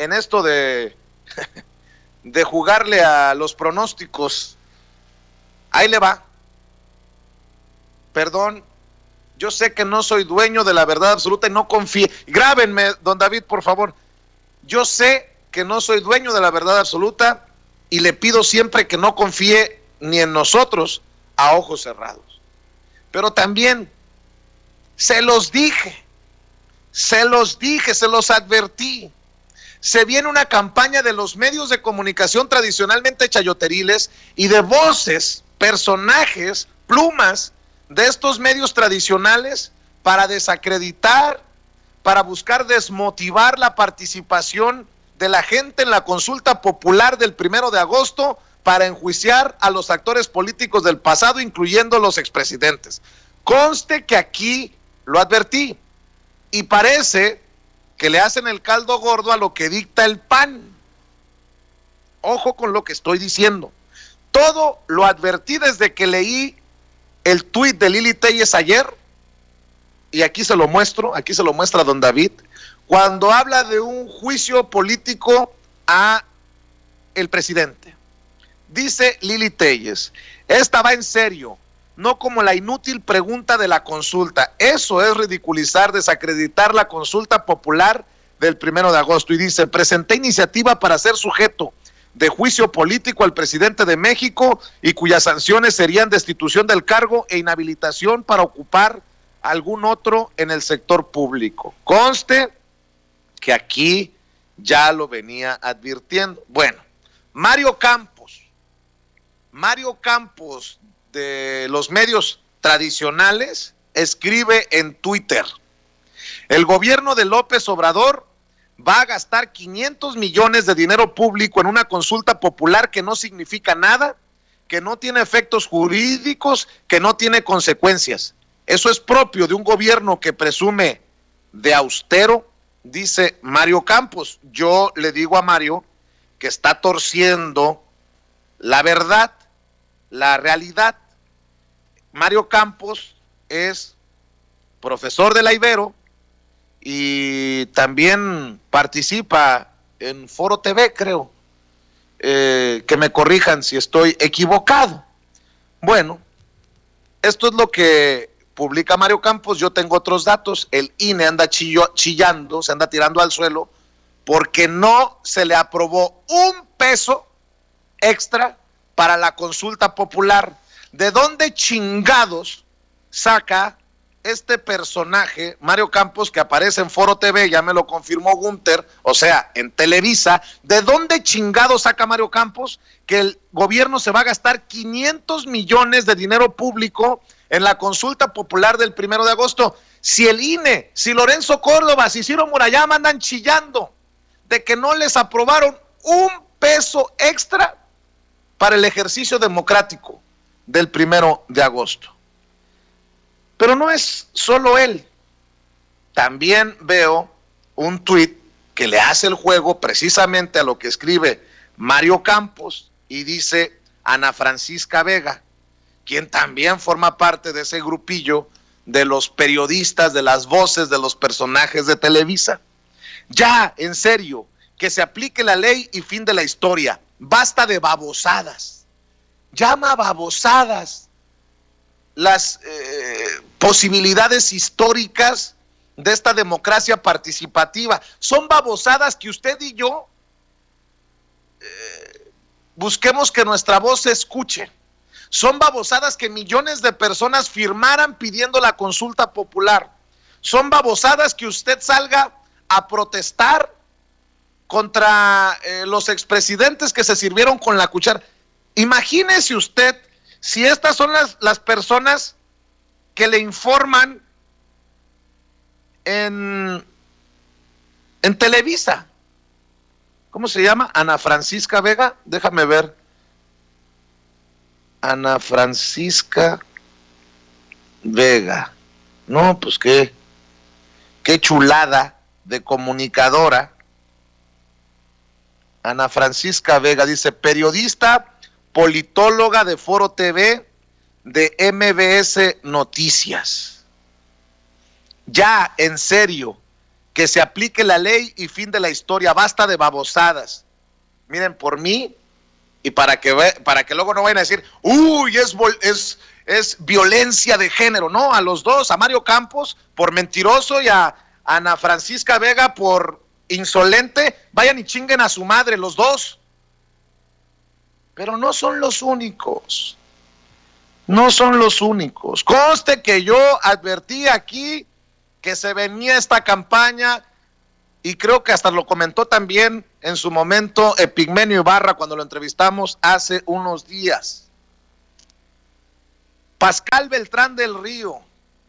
en esto de jugarle a los pronósticos. Ahí le va. Perdón, yo sé que no soy dueño de la verdad absoluta y no confíe. Grábenme, don David, por favor. Yo sé que no soy dueño de la verdad absoluta y le pido siempre que no confíe ni en nosotros a ojos cerrados. Pero también se los dije, se los advertí. Se viene una campaña de los medios de comunicación tradicionalmente chayoteriles y de voces, personajes, plumas de estos medios tradicionales para desacreditar, para buscar desmotivar la participación de la gente en la consulta popular del 1 de agosto para enjuiciar a los actores políticos del pasado, incluyendo los expresidentes. Conste que aquí lo advertí y parece que le hacen el caldo gordo a lo que dicta el PAN. Ojo con lo que estoy diciendo. Todo lo advertí desde que leí el tuit de Lili Téllez ayer, y aquí se lo muestra don David, cuando habla de un juicio político a el presidente. Dice Lili Téllez, esta va en serio, no como la inútil pregunta de la consulta. Eso es ridiculizar, desacreditar la consulta popular del 1 de agosto. Y dice, presenté iniciativa para ser sujeto de juicio político al presidente de México y cuyas sanciones serían destitución del cargo e inhabilitación para ocupar algún otro en el sector público. Conste que aquí ya lo venía advirtiendo. Bueno, Mario Campos de los medios tradicionales escribe en Twitter: el gobierno de López Obrador va a gastar 500 millones de dinero público en una consulta popular que no significa nada, que no tiene efectos jurídicos, que no tiene consecuencias. Eso es propio de un gobierno que presume de austero, dice Mario Campos. Yo le digo a Mario que está torciendo la verdad, la realidad. Mario Campos es profesor de la Ibero y también participa en Foro TV, creo. Que me corrijan si estoy equivocado. Bueno, esto es lo que publica Mario Campos. Yo tengo otros datos. El INE anda chillando, se anda tirando al suelo porque no se le aprobó un peso extra para la consulta popular. ¿De dónde chingados saca este personaje, Mario Campos, que aparece en Foro TV, ya me lo confirmó Gunter, o sea, en Televisa? ¿De dónde chingados saca Mario Campos que el gobierno se va a gastar 500 millones de dinero público en la consulta popular del 1 de agosto? Si el INE, si Lorenzo Córdoba, si Ciro Murayama andan chillando de que no les aprobaron un peso extra para el ejercicio democrático del 1 de agosto. Pero no es solo él. También veo un tuit que le hace el juego precisamente a lo que escribe Mario Campos y dice Ana Francisca Vega, quien también forma parte de ese grupillo de los periodistas, de las voces de los personajes de Televisa. Ya, en serio, que se aplique la ley y fin de la historia. Basta de babosadas. Llama babosadas las posibilidades históricas de esta democracia participativa. Son babosadas que usted y yo busquemos que nuestra voz se escuche. Son babosadas que millones de personas firmaran pidiendo la consulta popular. Son babosadas que usted salga a protestar contra los expresidentes que se sirvieron con la cuchara. Imagínese usted si estas son las personas que le informan en Televisa. ¿Cómo se llama? Ana Francisca Vega. Déjame ver. Ana Francisca Vega. No, pues qué chulada de comunicadora. Ana Francisca Vega dice, periodista, politóloga de Foro TV, de MBS Noticias. Ya, en serio, que se aplique la ley y fin de la historia, basta de babosadas. Miren, por mí, y para que luego no vayan a decir, uy, es violencia de género. No, a los dos, a Mario Campos por mentiroso y a Ana Francisca Vega por insolente, vayan y chinguen a su madre los dos. Pero no son los únicos. No son los únicos. Conste que yo advertí aquí que se venía esta campaña y creo que hasta lo comentó también en su momento Epigmenio Ibarra cuando lo entrevistamos hace unos días. Pascal Beltrán del Río,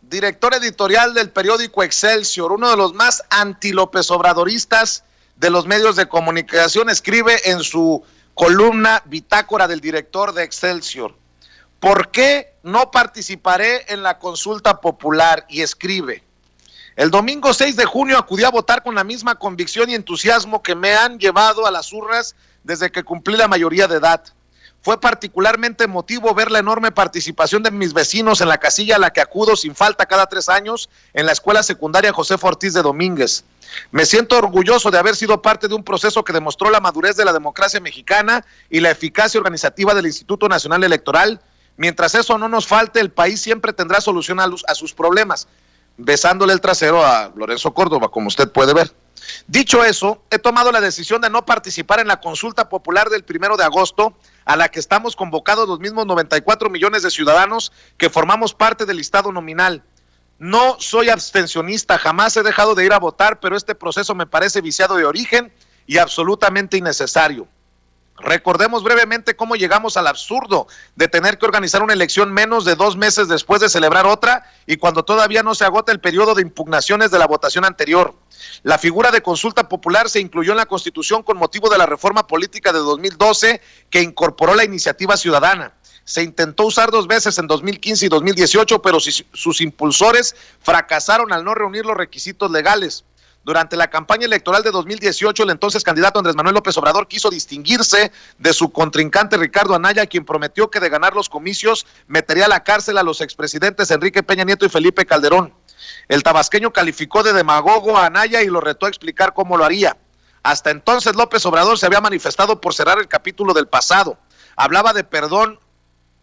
director editorial del periódico Excelsior, uno de los más anti-López Obradoristas de los medios de comunicación, escribe en su columna Bitácora del director de Excelsior: ¿por qué no participaré en la consulta popular? Y escribe: el domingo 6 de junio acudí a votar con la misma convicción y entusiasmo que me han llevado a las urnas desde que cumplí la mayoría de edad. Fue particularmente emotivo ver la enorme participación de mis vecinos en la casilla a la que acudo sin falta cada 3 años en la escuela secundaria Josefa Ortiz de Domínguez. Me siento orgulloso de haber sido parte de un proceso que demostró la madurez de la democracia mexicana y la eficacia organizativa del Instituto Nacional Electoral. Mientras eso no nos falte, el país siempre tendrá solución a sus problemas. Besándole el trasero a Lorenzo Córdoba, como usted puede ver. Dicho eso, he tomado la decisión de no participar en la consulta popular del 1 de agosto, a la que estamos convocados los mismos 94 millones de ciudadanos que formamos parte del listado nominal. No soy abstencionista, jamás he dejado de ir a votar, pero este proceso me parece viciado de origen y absolutamente innecesario. Recordemos brevemente cómo llegamos al absurdo de tener que organizar una elección menos de 2 meses después de celebrar otra y cuando todavía no se agota el periodo de impugnaciones de la votación anterior. La figura de consulta popular se incluyó en la Constitución con motivo de la reforma política de 2012 que incorporó la iniciativa ciudadana. Se intentó usar 2 veces en 2015 y 2018, pero sus impulsores fracasaron al no reunir los requisitos legales. Durante la campaña electoral de 2018, el entonces candidato Andrés Manuel López Obrador quiso distinguirse de su contrincante Ricardo Anaya, quien prometió que de ganar los comicios metería a la cárcel a los expresidentes Enrique Peña Nieto y Felipe Calderón. El tabasqueño calificó de demagogo a Anaya y lo retó a explicar cómo lo haría. Hasta entonces López Obrador se había manifestado por cerrar el capítulo del pasado. Hablaba de perdón,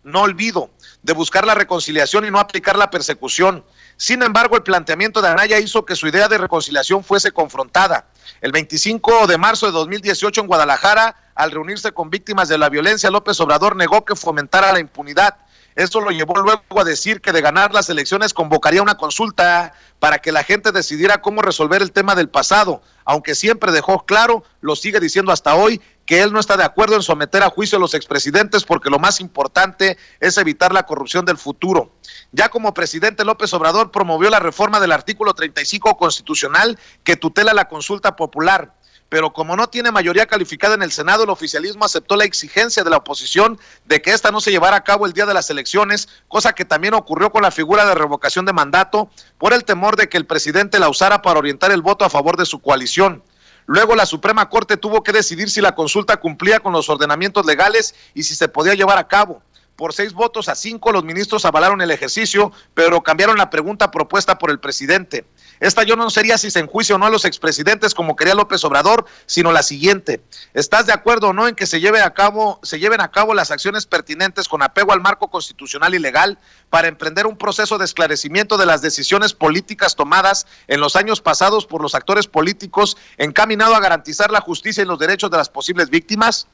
no olvido, de buscar la reconciliación y no aplicar la persecución. Sin embargo, el planteamiento de Anaya hizo que su idea de reconciliación fuese confrontada. El 25 de marzo de 2018 en Guadalajara, al reunirse con víctimas de la violencia, López Obrador negó que fomentara la impunidad. Esto lo llevó luego a decir que de ganar las elecciones convocaría una consulta para que la gente decidiera cómo resolver el tema del pasado, aunque siempre dejó claro, lo sigue diciendo hasta hoy, que él no está de acuerdo en someter a juicio a los expresidentes porque lo más importante es evitar la corrupción del futuro. Ya como presidente, López Obrador promovió la reforma del artículo 35 constitucional que tutela la consulta popular. Pero como no tiene mayoría calificada en el Senado, el oficialismo aceptó la exigencia de la oposición de que esta no se llevara a cabo el día de las elecciones, cosa que también ocurrió con la figura de revocación de mandato, por el temor de que el presidente la usara para orientar el voto a favor de su coalición. Luego la Suprema Corte tuvo que decidir si la consulta cumplía con los ordenamientos legales y si se podía llevar a cabo. Por 6 votos a 5, los ministros avalaron el ejercicio, pero cambiaron la pregunta propuesta por el presidente. Esta yo no sería si se enjuicia o no a los expresidentes como quería López Obrador, sino la siguiente: ¿estás de acuerdo o no en que se lleven a cabo las acciones pertinentes con apego al marco constitucional y legal para emprender un proceso de esclarecimiento de las decisiones políticas tomadas en los años pasados por los actores políticos encaminado a garantizar la justicia y los derechos de las posibles víctimas?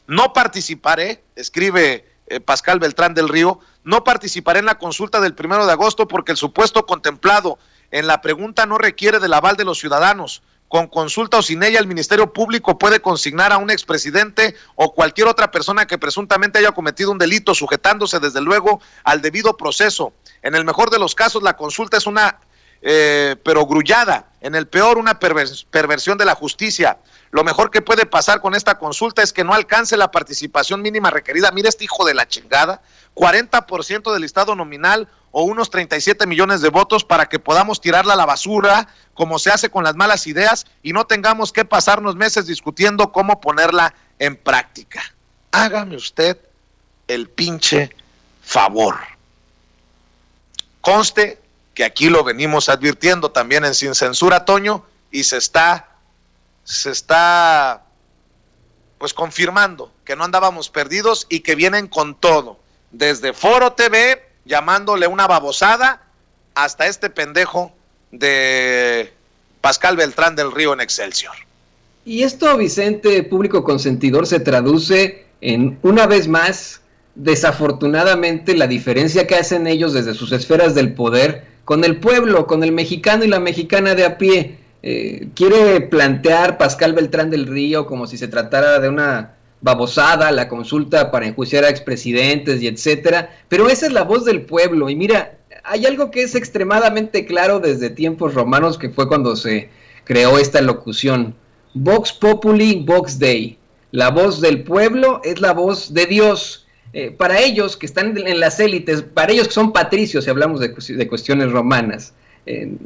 No participaré, escribe Pascal Beltrán del Río, no participaré en la consulta del 1 de agosto porque el supuesto contemplado en la pregunta no requiere del aval de los ciudadanos. Con consulta o sin ella, el Ministerio Público puede consignar a un expresidente o cualquier otra persona que presuntamente haya cometido un delito, sujetándose desde luego al debido proceso. En el mejor de los casos, la consulta es una perogrullada, en el peor una perversión de la justicia. Lo mejor que puede pasar con esta consulta es que no alcance la participación mínima requerida. Mira este hijo de la chingada, 40% del listado nominal o unos 37 millones de votos para que podamos tirarla a la basura, como se hace con las malas ideas, y no tengamos que pasarnos meses discutiendo cómo ponerla en práctica. Hágame usted el pinche favor. Conste que aquí lo venimos advirtiendo también en Sin Censura, Toño, y se está pues confirmando que no andábamos perdidos y que vienen con todo, desde Foro TV llamándole una babosada hasta este pendejo de Pascal Beltrán del Río en Excelsior. Y esto, Vicente, público consentidor, se traduce en, una vez más, desafortunadamente, la diferencia que hacen ellos desde sus esferas del poder con el pueblo, con el mexicano y la mexicana de a pie. Quiere plantear Pascal Beltrán del Río como si se tratara de una babosada, la consulta para enjuiciar a expresidentes y etcétera, pero esa es la voz del pueblo. Y mira, hay algo que es extremadamente claro desde tiempos romanos, que fue cuando se creó esta locución: Vox Populi, Vox Dei. La voz del pueblo es la voz de Dios. Para ellos que están en las élites, para ellos que son patricios, si hablamos de cuestiones romanas,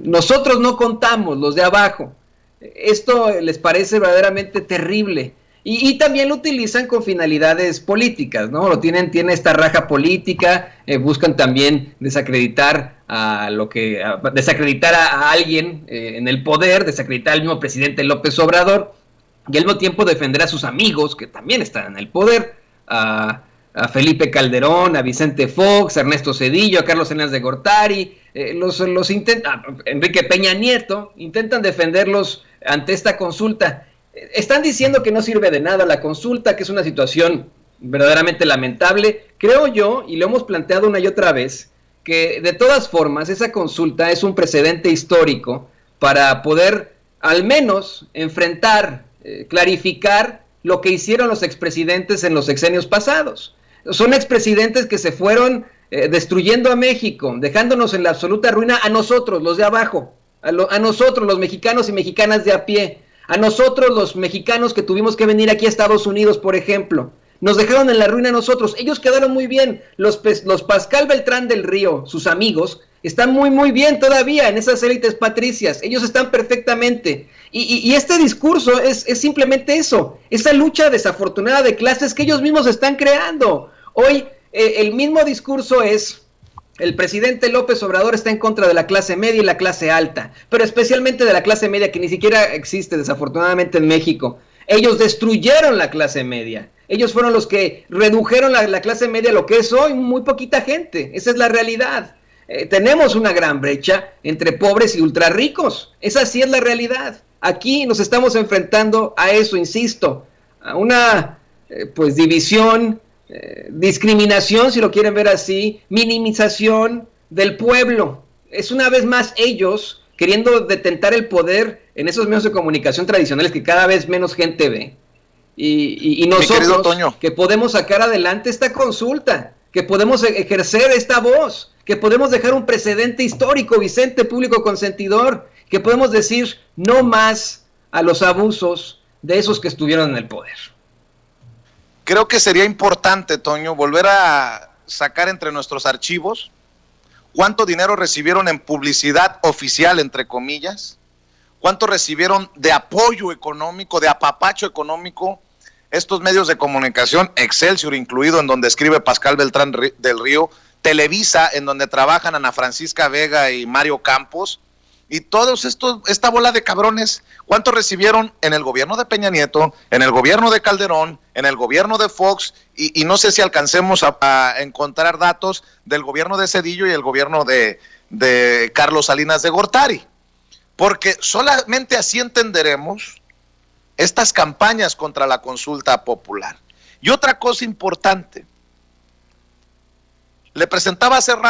nosotros no contamos, los de abajo. Esto les parece verdaderamente terrible. Y también lo utilizan con finalidades políticas, ¿no? Tiene esta raja política, buscan también desacreditar a alguien en el poder, desacreditar al mismo presidente López Obrador, y al mismo tiempo defender a sus amigos que también están en el poder, a Felipe Calderón, a Vicente Fox, a Ernesto Zedillo, a Carlos Salinas de Gortari, Enrique Peña Nieto, intentan defenderlos ante esta consulta. Están diciendo que no sirve de nada la consulta, que es una situación verdaderamente lamentable. Creo yo, y lo hemos planteado una y otra vez, que de todas formas esa consulta es un precedente histórico para poder al menos enfrentar, clarificar lo que hicieron los expresidentes en los sexenios pasados. Son expresidentes que se fueron destruyendo a México, dejándonos en la absoluta ruina a nosotros, los de abajo, a nosotros, los mexicanos y mexicanas de a pie, a nosotros, los mexicanos que tuvimos que venir aquí a Estados Unidos, por ejemplo. Nos dejaron en la ruina a nosotros. Ellos quedaron muy bien. Los Pascal Beltrán del Río, sus amigos, están muy, muy bien todavía en esas élites patricias. Ellos están perfectamente. Y este discurso es simplemente eso, esa lucha desafortunada de clases que ellos mismos están creando. Hoy el mismo discurso es: el presidente López Obrador está en contra de la clase media y la clase alta, pero especialmente de la clase media, que ni siquiera existe desafortunadamente en México. Ellos destruyeron la clase media. Ellos fueron los que redujeron la clase media a lo que es hoy, muy poquita gente. Esa es la realidad. Tenemos una gran brecha entre pobres y ultra ricos. Esa sí es la realidad. Aquí nos estamos enfrentando a eso, insisto, a una división, discriminación, si lo quieren ver así, minimización del pueblo. Es una vez más ellos queriendo detentar el poder en esos medios de comunicación tradicionales que cada vez menos gente ve. Y nosotros, que podemos sacar adelante esta consulta, que podemos ejercer esta voz, que podemos dejar un precedente histórico, Vicente, público consentidor, que podemos decir no más a los abusos de esos que estuvieron en el poder. Creo que sería importante, Toño, volver a sacar entre nuestros archivos cuánto dinero recibieron en publicidad oficial, entre comillas, cuánto recibieron de apoyo económico, de apapacho económico, estos medios de comunicación, Excelsior incluido, en donde escribe Pascal Beltrán del Río, Televisa, en donde trabajan Ana Francisca Vega y Mario Campos, y todos esta bola de cabrones, ¿cuánto recibieron en el gobierno de Peña Nieto, en el gobierno de Calderón, en el gobierno de Fox, y no sé si alcancemos a encontrar datos del gobierno de Zedillo y el gobierno de Carlos Salinas de Gortari? Porque solamente así entenderemos estas campañas contra la consulta popular. Y otra cosa importante, le presentaba hace rato